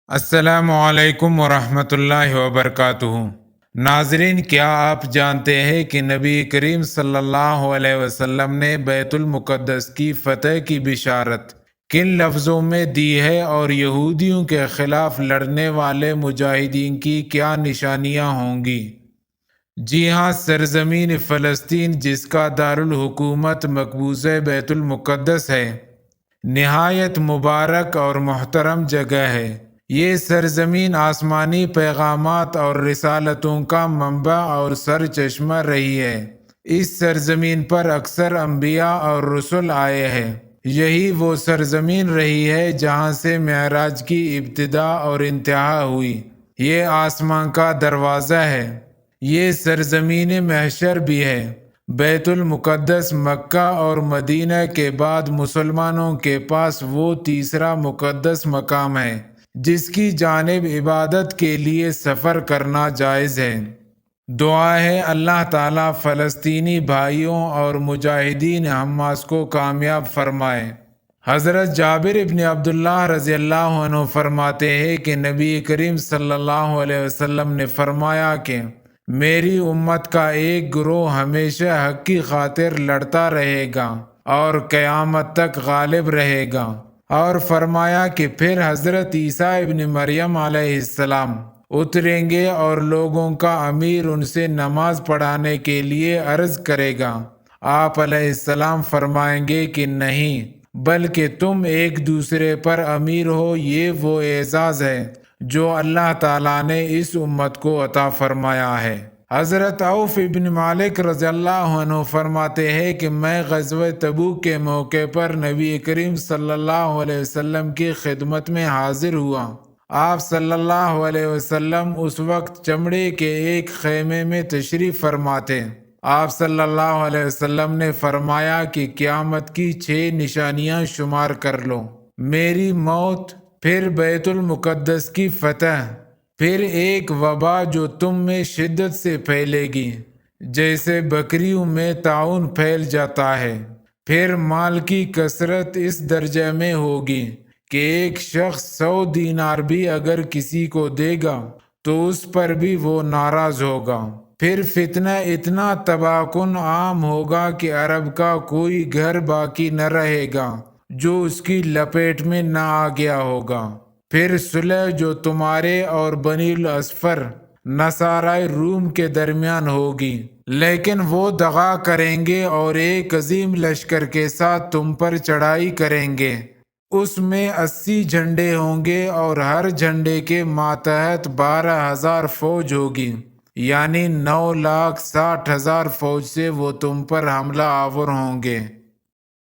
السلام علیکم ورحمۃ اللہ وبرکاتہ۔ ناظرین، کیا آپ جانتے ہیں کہ نبی کریم صلی اللہ علیہ وسلم نے بیت المقدس کی فتح کی بشارت کن لفظوں میں دی ہے، اور یہودیوں کے خلاف لڑنے والے مجاہدین کی کیا نشانیاں ہوں گی؟ جی ہاں، سرزمین فلسطین، جس کا دارالحکومت مقبوضہ بیت المقدس ہے، نہایت مبارک اور محترم جگہ ہے۔ یہ سرزمین آسمانی پیغامات اور رسالتوں کا منبع اور سرچشمہ رہی ہے۔ اس سرزمین پر اکثر انبیاء اور رسل آئے ہیں۔ یہی وہ سرزمین رہی ہے جہاں سے معراج کی ابتدا اور انتہا ہوئی۔ یہ آسمان کا دروازہ ہے۔ یہ سرزمین محشر بھی ہے۔ بیت المقدس مکہ اور مدینہ کے بعد مسلمانوں کے پاس وہ تیسرا مقدس مقام ہے جس کی جانب عبادت کے لیے سفر کرنا جائز ہے۔ دعا ہے اللہ تعالیٰ فلسطینی بھائیوں اور مجاہدین حماس کو کامیاب فرمائے۔ حضرت جابر ابن عبداللہ رضی اللہ عنہ فرماتے ہیں کہ نبی کریم صلی اللہ علیہ وسلم نے فرمایا کہ میری امت کا ایک گروہ ہمیشہ حق کی خاطر لڑتا رہے گا اور قیامت تک غالب رہے گا، اور فرمایا کہ پھر حضرت عیسیٰ ابن مریم علیہ السلام اتریں گے اور لوگوں کا امیر ان سے نماز پڑھانے کے لیے عرض کرے گا۔ آپ علیہ السلام فرمائیں گے کہ نہیں، بلکہ تم ایک دوسرے پر امیر ہو۔ یہ وہ اعزاز ہے جو اللہ تعالیٰ نے اس امت کو عطا فرمایا ہے۔ حضرت عوف ابن مالک رضی اللہ عنہ فرماتے ہیں کہ میں غزوہ تبوک کے موقع پر نبی کریم صلی اللہ علیہ وسلم کی خدمت میں حاضر ہوا۔ آپ صلی اللہ علیہ وسلم اس وقت چمڑے کے ایک خیمے میں تشریف فرما تھے۔ آپ صلی اللہ علیہ وسلم نے فرمایا کہ قیامت کی 6 نشانیاں شمار کر لو: میری موت، پھر بیت المقدس کی فتح، پھر ایک وبا جو تم میں شدت سے پھیلے گی جیسے بکریوں میں طاعون پھیل جاتا ہے، پھر مال کی کثرت اس درجے میں ہوگی کہ ایک شخص 100 دینار بھی اگر کسی کو دے گا تو اس پر بھی وہ ناراض ہوگا، پھر فتنہ اتنا تباہ کن عام ہوگا کہ عرب کا کوئی گھر باقی نہ رہے گا جو اس کی لپیٹ میں نہ آ گیا ہوگا، پھر صلح جو تمہارے اور بنی الاصفر نصارائے روم کے درمیان ہوگی، لیکن وہ دغا کریں گے اور ایک عظیم لشکر کے ساتھ تم پر چڑھائی کریں گے۔ اس میں 80 جھنڈے ہوں گے اور ہر جھنڈے کے ماتحت 12,000 فوج ہوگی، یعنی 9,60,000 فوج سے وہ تم پر حملہ آور ہوں گے۔